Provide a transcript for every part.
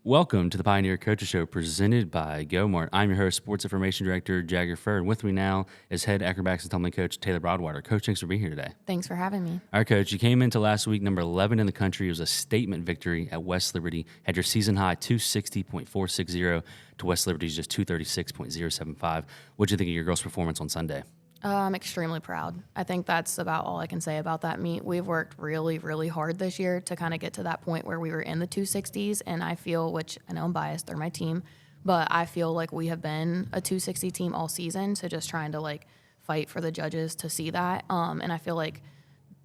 Welcome to the Pioneer Coaches Show presented by GoMart. I'm your host, Sports Information Director Jagger Furr, and with me now is head acrobatics and tumbling coach Taylor Broadwater. Coach, thanks for being here today. Thanks for having me. All right, Coach, you came into last week number 11 in the country. It was a statement victory at West Liberty. Had your season high 260.460 to West Liberty's just 236.075. What did you think of your girls' performance on Sunday? I'm extremely proud. I think that's about all I can say about that meet. We've worked really, really hard this year to kind of get to that point where we were in the 260s, and I feel, which I know I'm biased, they're my team, but I feel like we have been a 260 team all season, so just trying to fight for the judges to see that. And I feel like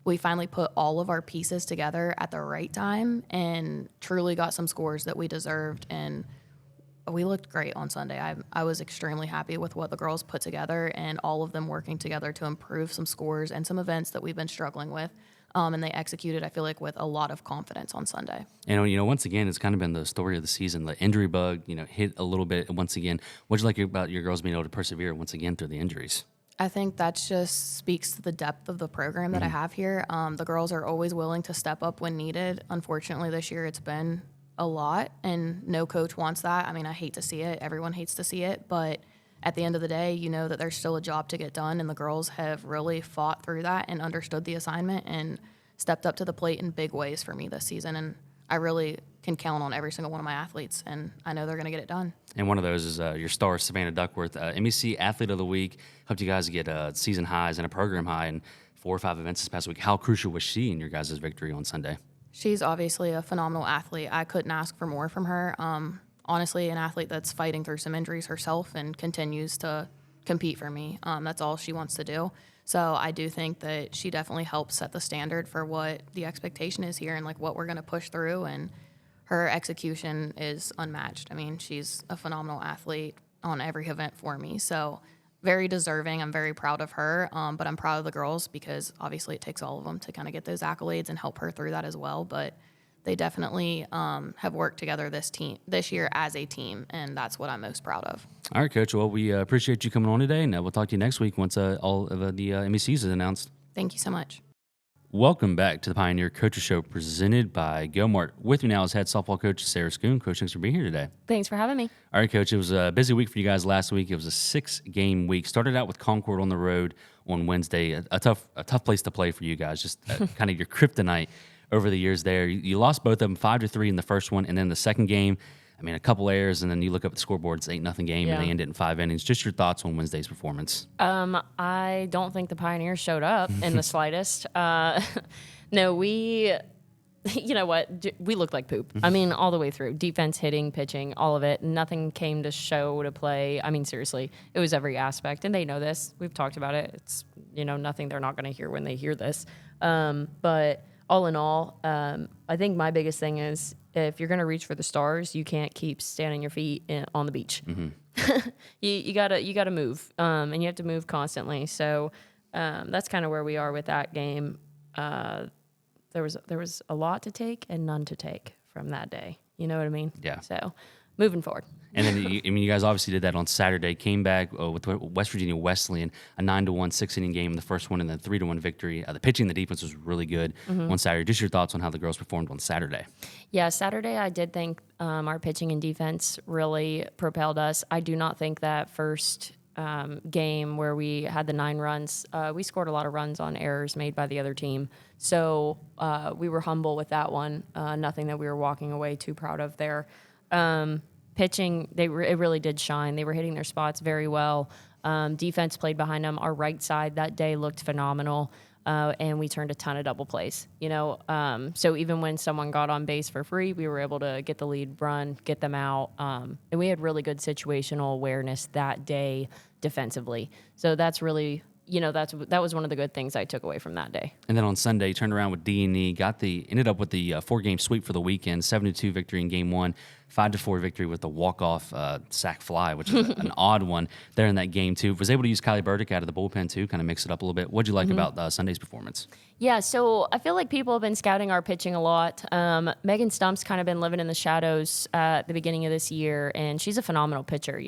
we finally put all of our pieces together at the right time and truly got some scores that we deserved, and we looked great on Sunday. I was extremely happy with what the girls put together and all of them working together to improve some scores and some events that we've been struggling with. And they executed, I feel like, with a lot of confidence on Sunday. And, once again, it's kind of been the story of the season. The injury bug, hit a little bit once again. What'd you like about your girls being able to persevere once again through the injuries? I think that just speaks to the depth of the program that I have here. The girls are always willing to step up when needed. Unfortunately, this year it's been a lot, and no coach wants that. I mean, I hate to see it. Everyone hates to see it, but at the end of the day, you know that there's still a job to get done, and the girls have really fought through that and understood the assignment and stepped up to the plate in big ways for me this season, and I really can count on every single one of my athletes, and I know they're going to get it done. And one of those is your star, Savannah Duckworth, MEC Athlete of the Week. Helped you guys get season highs and a program high in 4 or 5 events this past week. How crucial was she in your guys' victory on Sunday? She's obviously a phenomenal athlete. I couldn't ask for more from her. Honestly, an athlete that's fighting through some injuries herself and continues to compete for me. That's all she wants to do. So I do think that she definitely helps set the standard for what the expectation is here and what we're going to push through. And her execution is unmatched. I mean, she's a phenomenal athlete on every event for me. So very deserving. I'm very proud of her, but I'm proud of the girls because obviously it takes all of them to kind of get those accolades and help her through that as well. But they definitely have worked together this year as a team, and that's what I'm most proud of. All right, Coach. Well, we appreciate you coming on today, and we'll talk to you next week once all of the MECs is announced. Thank you so much. Welcome back to the Pioneer Coaches Show presented by GoMart. With me now is head softball coach Sara Scoone. Coach, thanks for being here today. Thanks for having me. All right, Coach. It was a busy week for you guys last week. It was a 6-game week. Started out with Concord on the road on Wednesday. A tough place to play for you guys. Just kind of your kryptonite over the years there. You lost both of them 5-3 in the first one, and then the second game, I mean, a couple errors, and then you look up at the scoreboard, it's 8-0 game, and they ended in 5 innings. Just your thoughts on Wednesday's performance? I don't think the Pioneers showed up in the slightest. No, we looked like poop. I mean, all the way through. Defense, hitting, pitching, all of it. Nothing came to show to play. I mean, seriously, it was every aspect, and they know this. We've talked about it. It's, nothing they're not going to hear when they hear this. But all in all, I think my biggest thing is if you're going to reach for the stars, you can't keep standing your feet on the beach. Mm-hmm. you gotta move, and you have to move constantly. So that's kind of where we are with that game. There was a lot to take and none to take from that day. You know what I mean? Yeah. So moving forward. And then, you guys obviously did that on Saturday. Came back with West Virginia Wesleyan, a 9-1 6-inning game in the first one, and then 3-1 victory. The pitching, the defense was really good on Saturday. Just your thoughts on how the girls performed on Saturday? Yeah, Saturday I did think our pitching and defense really propelled us. I do not think that first game where we had the 9 runs, we scored a lot of runs on errors made by the other team. So we were humble with that one. Nothing that we were walking away too proud of there. Pitching, it really did shine. They were hitting their spots very well. Defense played behind them. Our right side that day looked phenomenal, and we turned a ton of double plays. So even when someone got on base for free, we were able to get the lead run, get them out, and we had really good situational awareness that day defensively. So that's really, that was one of the good things I took away from that day. And then on Sunday, you turned around with D&E, ended up with the 4-game sweep for the weekend, 7-2 victory in game 1, 5-4 victory with the walk-off sac fly, which is an odd one there in that game, too. Was able to use Kylie Burdick out of the bullpen, too, kind of mix it up a little bit. What'd you like about Sunday's performance? Yeah, so I feel like people have been scouting our pitching a lot. Megan Stump's kind of been living in the shadows at the beginning of this year, and she's a phenomenal pitcher,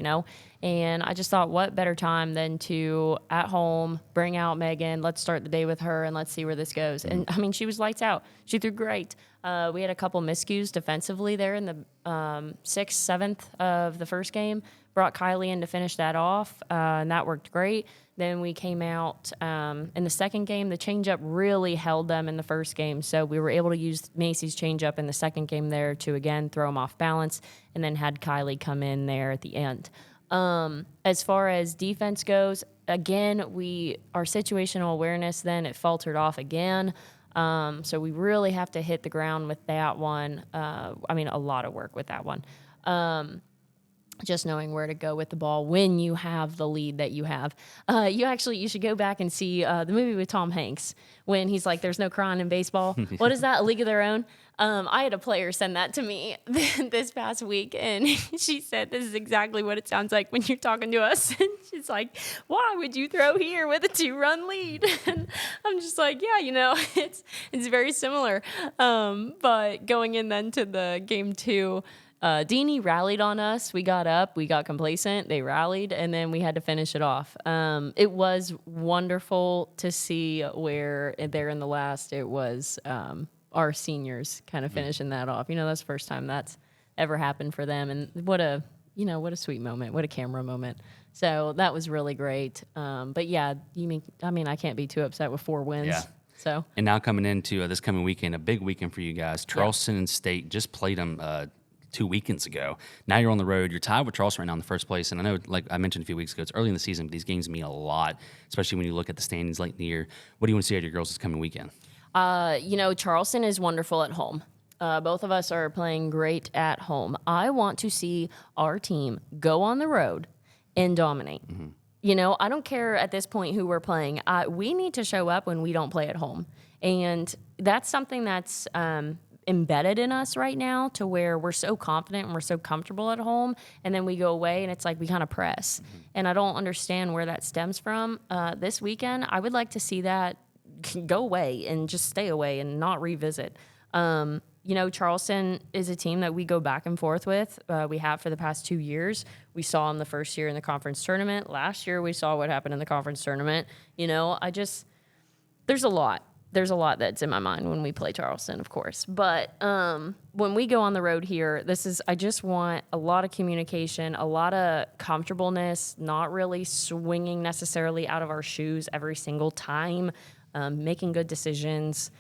And I just thought, what better time than to, at home, bring out Megan, let's start the day with her, and let's see where this goes. And, I mean, she was lights out. She threw great. We had a couple miscues defensively there in the 6th, 7th of the first game. Brought Kylie in to finish that off, and that worked great. Then we came out in the second game. The changeup really held them in the first game, so we were able to use Macy's changeup in the second game there to, again, throw them off balance, and then had Kylie come in there at the end. As far as defense goes, again, our situational awareness then, it faltered off again. So we really have to hit the ground with that one. A lot of work with that one. Just knowing where to go with the ball when you have the lead that you have. You should go back and see the movie with Tom Hanks when he's like, there's no crying in baseball. What is that, A League of Their Own? I had a player send that to me this past week, and she said, this is exactly what it sounds like when you're talking to us. And she's like, why would you throw here with a 2-run lead? And I'm just like, yeah, it's very similar. But going in then to the game 2, Deanie rallied on us. We got up, we got complacent, they rallied, and then we had to finish it off. It was wonderful to see where there in the last, it was our seniors kind of finishing that off. That's the first time that's ever happened for them, and what a sweet moment, what a camera moment. So that was really great. But yeah, I can't be too upset with 4 wins. Yeah. So. And now coming into this coming weekend, a big weekend for you guys. Charleston and State just played them 2 weekends ago. Now you're on the road. You're tied with Charleston right now in the first place. And I know, like I mentioned a few weeks ago, it's early in the season, but these games mean a lot, especially when you look at the standings late in the year. What do you want to see out of your girls this coming weekend? Charleston is wonderful at home. Both of us are playing great at home. I want to see our team go on the road and dominate. Mm-hmm. I don't care at this point who we're playing. We need to show up when we don't play at home. And that's something that's embedded in us right now, to where we're so confident and we're so comfortable at home, and then we go away and it's like we kind of press. Mm-hmm. And I don't understand where that stems from. This weekend, I would like to see that go away and just stay away and not revisit. Charleston is a team that we go back and forth with. We have for the past 2 years. We saw them the first year in the conference tournament. Last year, we saw what happened in the conference tournament. There's a lot. There's a lot that's in my mind when we play Charleston, of course. But when we go on the road here, I just want a lot of communication, a lot of comfortableness, not really swinging necessarily out of our shoes every single time, making good decisions,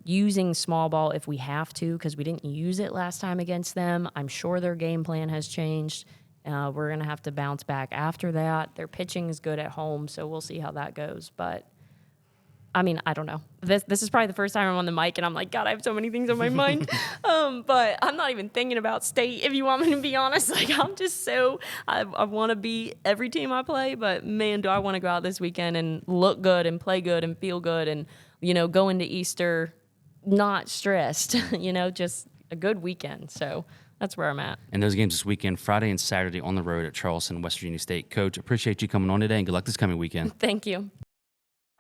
using small ball if we have to, because we didn't use it last time against them. I'm sure their game plan has changed. We're going to have to bounce back after that. Their pitching is good at home, so we'll see how that goes. But I don't know. This is probably the first time I'm on the mic, and I'm like, God, I have so many things on my mind. But I'm not even thinking about State, if you want me to be honest. Like, I'm just I want to beat every team I play, but man, do I want to go out this weekend and look good and play good and feel good and, go into Easter not stressed, just a good weekend. So that's where I'm at. And those games this weekend, Friday and Saturday on the road at Charleston, West Virginia State. Coach, appreciate you coming on today, and good luck this coming weekend. Thank you.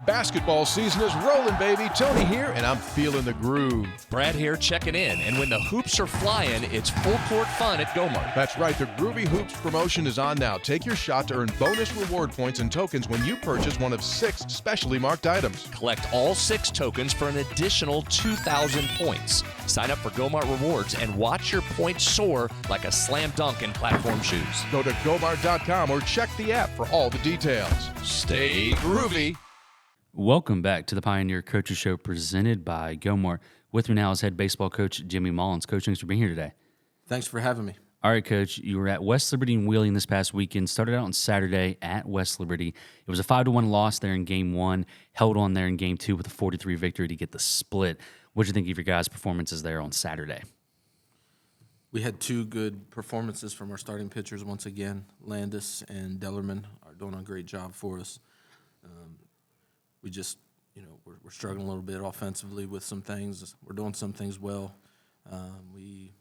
Basketball season is rolling, baby. Tony here, and I'm feeling the groove. Brad here checking in, and when the hoops are flying, it's full court fun at GoMart. That's right, the Groovy Hoops promotion is on now. Take your shot to earn bonus reward points and tokens when you purchase one of 6 specially marked items. Collect all 6 tokens for an additional 2,000 points. Sign up for GoMart Rewards and watch your points soar like a slam dunk in platform shoes. Go to GoMart.com or check the app for all the details. Stay groovy. Welcome back to the Pioneer Coaches Show presented by GoMart. With me now is head baseball coach Jimmy Mullins. Coach, thanks for being here today. Thanks for having me. All right, Coach, you were at West Liberty and Wheeling this past weekend. Started out on Saturday at West Liberty. It was a 5-1 loss there in Game 1. Held on there in Game 2 with a 4-3 victory to get the split. What did you think of your guys' performances there on Saturday? We had 2 good performances from our starting pitchers once again. Landis and Dellerman are doing a great job for us. We just, we're struggling a little bit offensively with some things. We're doing some things well. We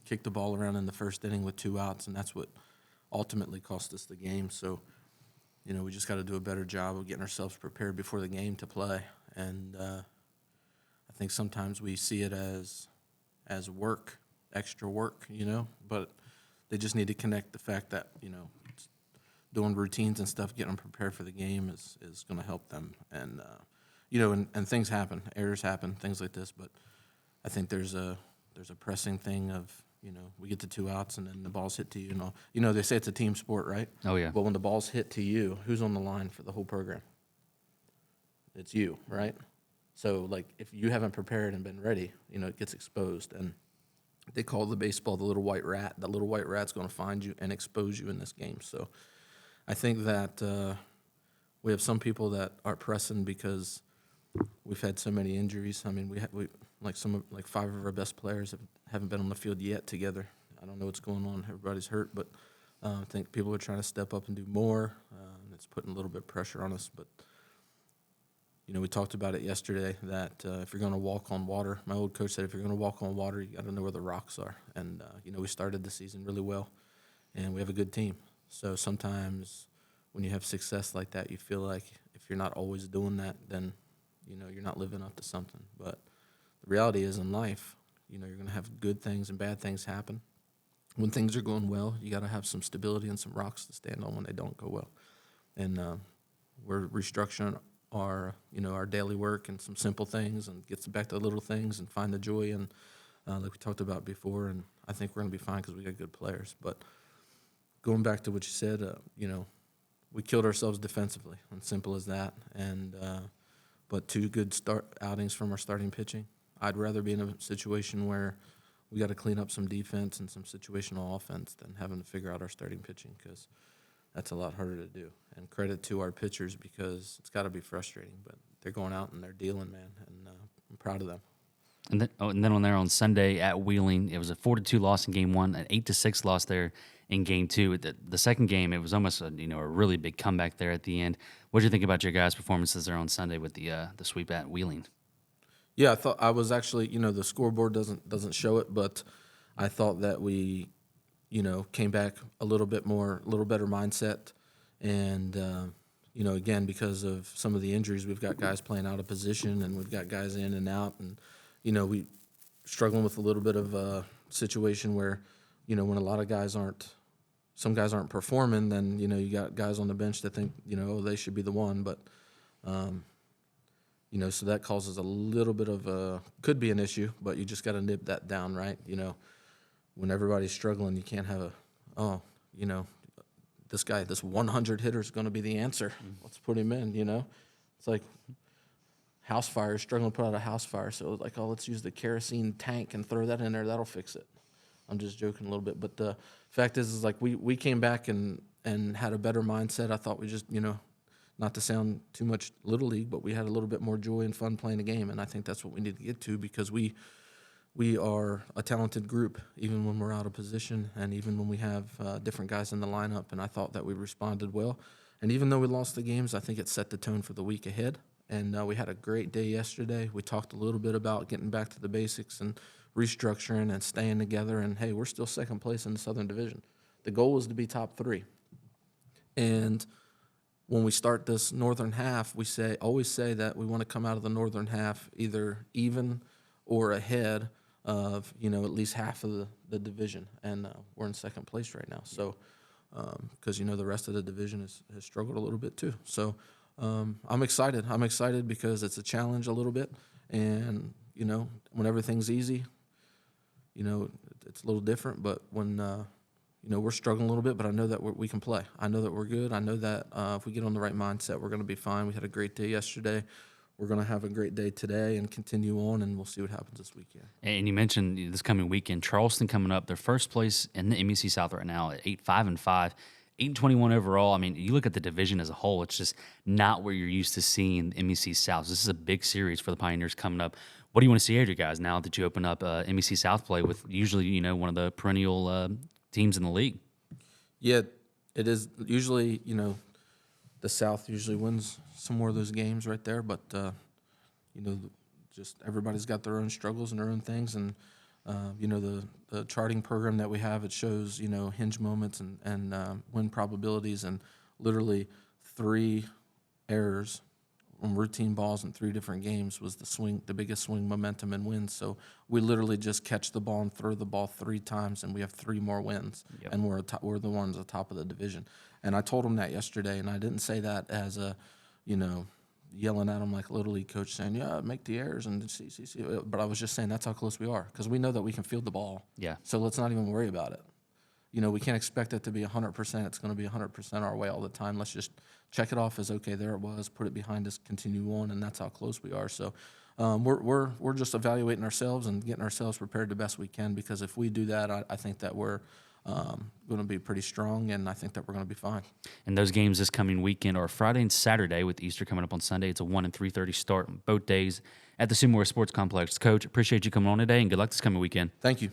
kicked the ball around in the first inning with 2 outs, and that's what ultimately cost us the game. So, we just got to do a better job of getting ourselves prepared before the game to play. And I think sometimes we see it as work, extra work, but they just need to connect the fact that, doing routines and stuff, getting them prepared for the game is going to help them. And, and things happen, errors happen, things like this. But I think there's a pressing thing of, we get the 2 outs and then the ball's hit to you. They say it's a team sport, right? Oh, yeah. But when the ball's hit to you, who's on the line for the whole program? It's you, right? So, like, if you haven't prepared and been ready, it gets exposed. And they call the baseball the little white rat. The little white rat's going to find you and expose you in this game. So I think that we have some people that are pressing because we've had so many injuries. I mean, we like 5 of our best players haven't been on the field yet together. I don't know what's going on. Everybody's hurt, but I think people are trying to step up and do more. It's putting a little bit of pressure on us. But, we talked about it yesterday that if you're going to walk on water, my old coach said if you're going to walk on water, you got to know where the rocks are. And, we started the season really well, and we have a good team. So sometimes when you have success like that, you feel like if you're not always doing that, then, you're not living up to something. But the reality is in life, you're going to have good things and bad things happen. When things are going well, you got to have some stability and some rocks to stand on when they don't go well. And we're restructuring our daily work and some simple things and get back to the little things and find the joy and like we talked about before. And I think we're going to be fine because we got good players. But going back to what you said, we killed ourselves defensively, and simple as that. And but 2 good start outings from our starting pitching. I'd rather be in a situation where we got to clean up some defense and some situational offense than having to figure out our starting pitching, because that's a lot harder to do. And credit to our pitchers, because it's got to be frustrating, but they're going out and they're dealing, man, and I'm proud of them. And then on there on Sunday at Wheeling, it was a 4-2 loss in Game 1, an 8-6 loss there in Game 2. The second game, it was almost a really big comeback there at the end. What did you think about your guys' performances there on Sunday with the sweep at Wheeling? Yeah, I thought I was actually, the scoreboard doesn't show it, but I thought that we, came back a little better mindset, and again, because of some of the injuries, we've got guys playing out of position, and we've got guys in and out, and we struggling with a little bit of a situation where, when a lot of guys some guys aren't performing, then you got guys on the bench that think they should be the one, but so that causes a little bit of could be an issue, but you just got to nip that down, right? When everybody's struggling, you can't have this 100 hitter is going to be the answer. Let's put him in, It's like house fire, struggling to put out a house fire. So like, let's use the kerosene tank and throw that in there. That'll fix it. I'm just joking a little bit. But the fact is like we came back and had a better mindset. I thought we just, not to sound too much Little League, but we had a little bit more joy and fun playing the game. And I think that's what we need to get to, because we are a talented group, even when we're out of position and even when we have different guys in the lineup. And I thought that we responded well. And even though we lost the games, I think it set the tone for the week ahead. And we had a great day yesterday. We talked a little bit about getting back to the basics and restructuring and staying together. And, hey, we're still second place in the Southern Division. The goal is to be top 3. And when we start this northern half, we always say that we want to come out of the northern half either even or ahead of, at least half of the division. And we're in second place right now. So, because, the rest of the division has struggled a little bit too. So I'm excited. I'm excited because it's a challenge a little bit. And, when everything's easy, it's a little different. But when, we're struggling a little bit, but I know that we can play. I know that we're good. I know that if we get on the right mindset, we're going to be fine. We had a great day yesterday. We're going to have a great day today and continue on, and we'll see what happens this weekend. And you mentioned this coming weekend, Charleston coming up. They're first place in the MEC South right now at 8-5-5, 8-21 overall. I mean, you look at the division as a whole, it's just not where you're used to seeing the MEC South. This is a big series for the Pioneers coming up. What do you want to see out of you guys now that you open up MEC South play with usually, one of the perennial teams in the league? Yeah, it is usually, the South usually wins some more of those games right there, but just everybody's got their own struggles and their own things, and the charting program that we have, it shows hinge moments and win probabilities, and literally 3 errors on routine balls in 3 different games was the biggest swing momentum and wins. So we literally just catch the ball and throw the ball 3 times, and we have 3 more wins, and we're the ones at the top of the division. And I told them that yesterday, and I didn't say that as a, yelling at them like a Little League coach saying, yeah, make the errors and see. But I was just saying that's how close we are because we know that we can field the ball. Yeah. So let's not even worry about it. You know, we can't expect it to be 100%. It's going to be 100% our way all the time. Let's just check it off as, okay, there it was, put it behind us, continue on, and that's how close we are. So we're just evaluating ourselves and getting ourselves prepared the best we can because if we do that, I think that we're going to be pretty strong, and I think that we're going to be fine. And those games this coming weekend are Friday and Saturday with Easter coming up on Sunday. It's a 1 and 3:30 start on both days at the Seymour Sports Complex. Coach, appreciate you coming on today, and good luck this coming weekend. Thank you.